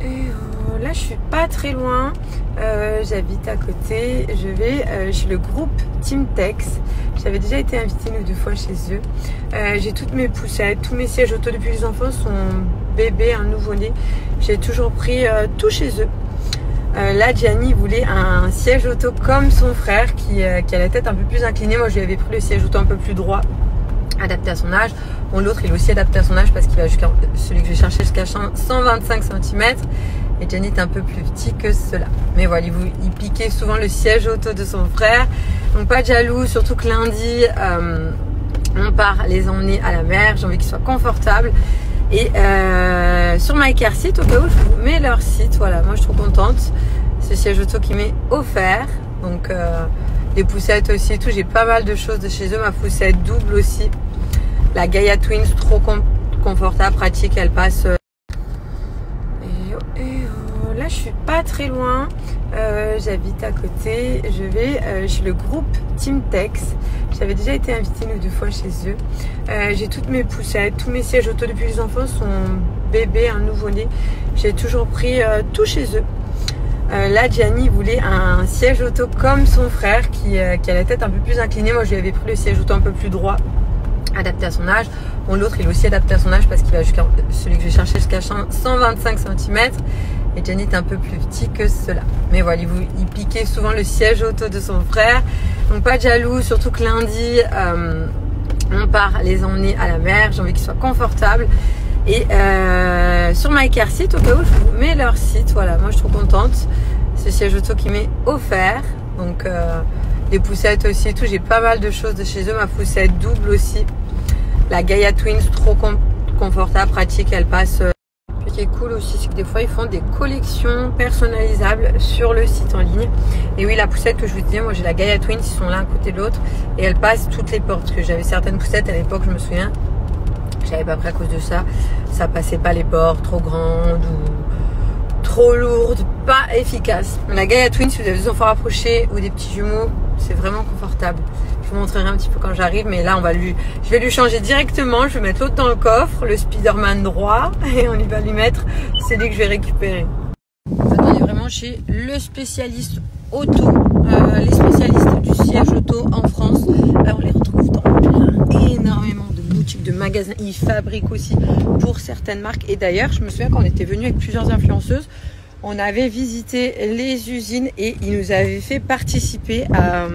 Là je suis pas très loin, j'habite à côté, je vais chez le groupe Team Tex. J'avais déjà été invitée une ou deux fois chez eux. J'ai toutes mes poussettes, tous mes sièges auto depuis que les enfants sont bébés, un nouveau-né. J'ai toujours pris tout chez eux. Là Gianni voulait un siège auto comme son frère qui a la tête un peu plus inclinée. Moi je lui avais pris le siège auto un peu plus droit, adapté à son âge. Bon, l'autre il est aussi adapté à son âge parce qu'il va jusqu'à celui que je cherchais jusqu'à 125 cm. Et Gianni est un peu plus petit que cela. Mais voilà, il piquait souvent le siège auto de son frère. Donc pas de jaloux, surtout que lundi, on part les emmener à la mer. J'ai envie qu'ils soient confortables. Et sur My Car Seat, au cas où je vous mets leur site. Voilà, moi je suis trop contente. Ce siège auto qui m'est offert. Donc les poussettes aussi et tout. J'ai pas mal de choses de chez eux. Ma poussette double aussi. La Gaia Twins, trop confortable, pratique. Elle passe... Là je suis pas très loin, j'habite à côté, je vais chez le groupe Team Tex. J'avais déjà été invitée une ou deux fois chez eux. J'ai toutes mes poussettes, tous mes sièges auto depuis que les enfants sont bébés, un nouveau-né. J'ai toujours pris tout chez eux. Là Gianni voulait un siège auto comme son frère qui a la tête un peu plus inclinée. Moi je lui avais pris le siège auto un peu plus droit, adapté à son âge. Bon, l'autre il est aussi adapté à son âge parce qu'il va jusqu'à celui que je cherchais jusqu'à 125 cm. Et Gianni est un peu plus petit que cela. Mais voilà, il piquait souvent le siège auto de son frère. Donc pas de jaloux, surtout que lundi, on part les emmener à la mer. J'ai envie qu'ils soient confortables. Et sur My Car Seat, au cas où je vous mets leur site. Voilà, moi je suis trop contente. Ce siège auto qui m'est offert. Donc les poussettes aussi et tout. J'ai pas mal de choses de chez eux. Ma poussette double aussi. La Gaia Twins, trop confortable, pratique. Elle passe... Ce qui est cool aussi, c'est que des fois ils font des collections personnalisables sur le site en ligne. Et oui, la poussette que je vous disais, moi j'ai la Gaia Twins, ils sont l'un à côté de l'autre et elles passent toutes les portes. Parce que j'avais certaines poussettes à l'époque, je me souviens, j'avais pas pris à cause de ça. Ça passait pas les portes, trop grandes ou trop lourdes, pas efficace. La Gaia Twins, si vous avez des enfants rapprochés ou des petits jumeaux, c'est vraiment confortable. Je vous montrerai un petit peu quand j'arrive, mais là je vais lui changer directement. Je vais mettre l'autre dans le coffre, le Spider-Man droit, et on y va lui mettre celui que je vais récupérer. En fait, on est vraiment chez le spécialiste auto, les spécialistes du siège auto en France. Alors, on les retrouve dans énormément de boutiques, de magasins. Ils fabriquent aussi pour certaines marques. Et d'ailleurs, je me souviens quand on était venu avec plusieurs influenceuses, on avait visité les usines et ils nous avaient fait participer à,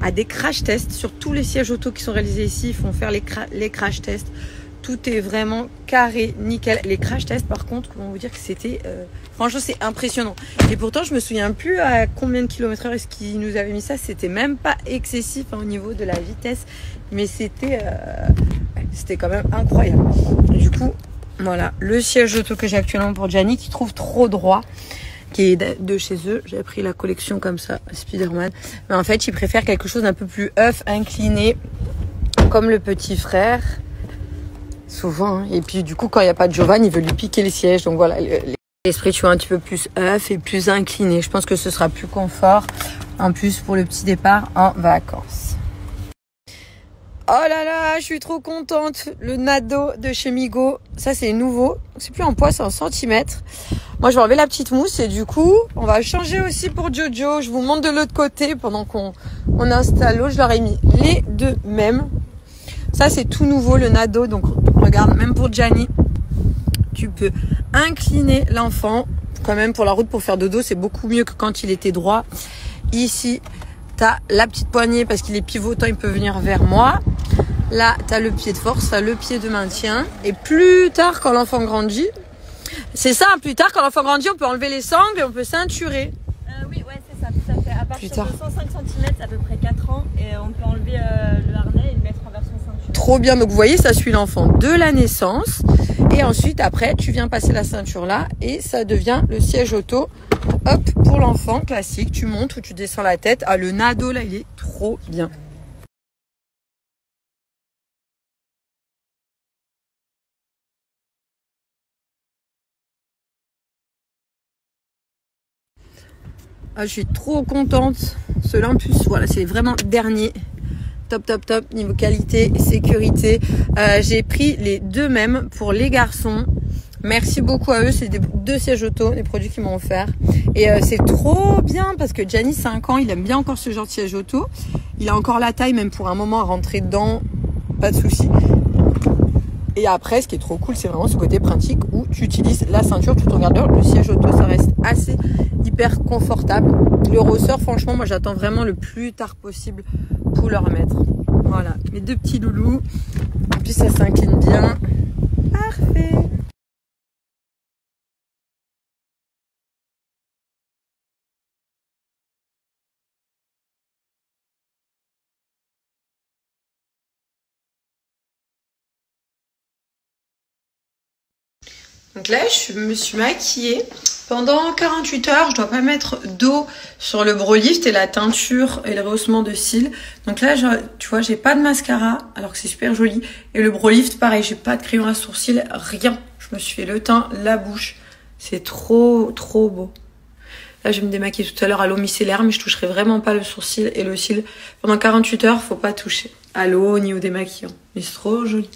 à des crash tests sur tous les sièges auto qui sont réalisés ici. Ils font faire les crash tests. Tout est vraiment carré, nickel. Les crash tests, par contre, comment vous dire que c'était... franchement, c'est impressionnant. Et pourtant, je me souviens plus à combien de kilomètres heure est-ce qu'ils nous avaient mis ça. C'était même pas excessif au niveau de la vitesse. Mais c'était quand même incroyable. Et du coup... Voilà, le siège auto que j'ai actuellement pour Gianni qui trouve trop droit, qui est de chez eux. J'avais pris la collection comme ça, Spider-Man. Mais en fait, il préfère quelque chose d'un peu plus œuf, incliné, comme le petit frère. Souvent. Hein. Et puis du coup, quand il n'y a pas de Giovanni, il veut lui piquer le siège. Donc voilà, l'esprit, tu vois, un petit peu plus œuf et plus incliné. Je pense que ce sera plus confort. En plus, pour le petit départ en vacances. Oh là là, je suis trop contente. Le Nado de chez Migo. Ça, c'est nouveau. C'est plus en poids, c'est en centimètres. Moi, je vais enlever la petite mousse et du coup, on va changer aussi pour Jojo. Je vous montre de l'autre côté pendant qu'on installe l'eau. Je leur ai mis les deux mêmes. Ça, c'est tout nouveau, le Nado. Donc, regarde, même pour Gianni, tu peux incliner l'enfant. Quand même, pour la route, pour faire dodo, c'est beaucoup mieux que quand il était droit. Ici, t'as la petite poignée parce qu'il est pivotant, il peut venir vers moi. Là, t'as le pied de force, t'as le pied de maintien. Et plus tard, quand l'enfant grandit, c'est ça, plus tard, quand l'enfant grandit, on peut enlever les sangles et on peut ceinturer. Oui, ouais, c'est ça, tout à fait. À partir de 105 cm, à peu près 4 ans, et on peut enlever le harnais et le mettre en version ceinture. Trop bien, donc vous voyez, ça suit l'enfant de la naissance. Et ensuite, après, tu viens passer la ceinture là et ça devient le siège auto. Hop, pour l'enfant, classique, tu montes ou tu descends la tête. Ah, le Nado, là, il est trop bien. Ah, je suis trop contente. Ceux-là, en plus, voilà, c'est vraiment dernier. Top, top, top. Niveau qualité, sécurité. J'ai pris les deux mêmes pour les garçons. Merci beaucoup à eux, c'est 2 sièges auto, les produits qu'ils m'ont offert. Et c'est trop bien parce que Gianni, 5 ans, il aime bien encore ce genre de siège auto. Il a encore la taille, même pour un moment, à rentrer dedans, pas de souci. Et après, ce qui est trop cool, c'est vraiment ce côté pratique où tu utilises la ceinture tout en gardant le siège auto. Ça reste assez hyper confortable. Le ressort, franchement, moi, j'attends vraiment le plus tard possible pour le remettre. Voilà, mes 2 petits loulous. En plus, ça s'incline bien. Parfait. Donc là, je me suis maquillée. Pendant 48 heures, je dois pas mettre d'eau sur le brow lift et la teinture et le rehaussement de cils. Donc là, tu vois, j'ai pas de mascara, alors que c'est super joli. Et le brow lift, pareil, j'ai pas de crayon à sourcils, rien. Je me suis fait le teint, la bouche. C'est trop, trop beau. Là, je vais me démaquiller tout à l'heure à l'eau micellaire, mais je toucherai vraiment pas le sourcil et le cil. Pendant 48 heures, faut pas toucher à l'eau ni au démaquillant. Mais c'est trop joli.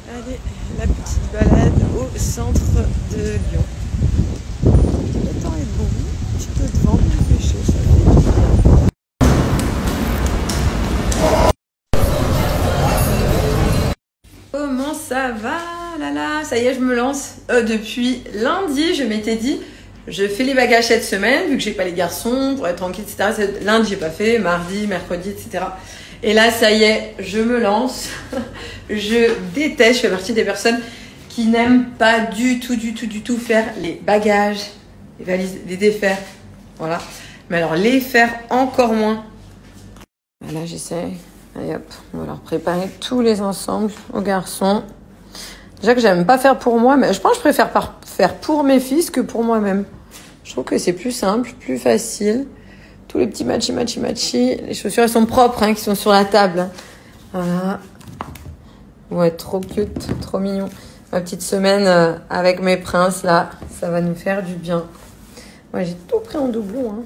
Allez, la petite balade au centre de Lyon. Le temps est bon, un petit peu de vent, il fait chaud, ça fait. Comment ça va là là? Ça y est, je me lance. Depuis lundi, je m'étais dit, je fais les bagages cette semaine, vu que j'ai pas les garçons, pour être tranquille, etc. Lundi, j'ai pas fait, mardi, mercredi, etc. Et là, ça y est, je me lance. Je déteste, je fais partie des personnes qui n'aiment pas du tout faire les bagages, les valises, les défaire. Voilà. Mais alors, les faire encore moins. Là, j'essaie. Allez hop, on va leur préparer tous les ensembles aux garçons. Déjà que j'aime pas faire pour moi, mais je pense que je préfère faire pour mes fils que pour moi-même. Je trouve que c'est plus simple, plus facile. Tous les petits matchy. Les chaussures, elles sont propres, hein, qui sont sur la table. Voilà. Ouais, trop cute, trop mignon. Ma petite semaine avec mes princes, là, ça va nous faire du bien. Ouais, j'ai tout pris en doublon, hein.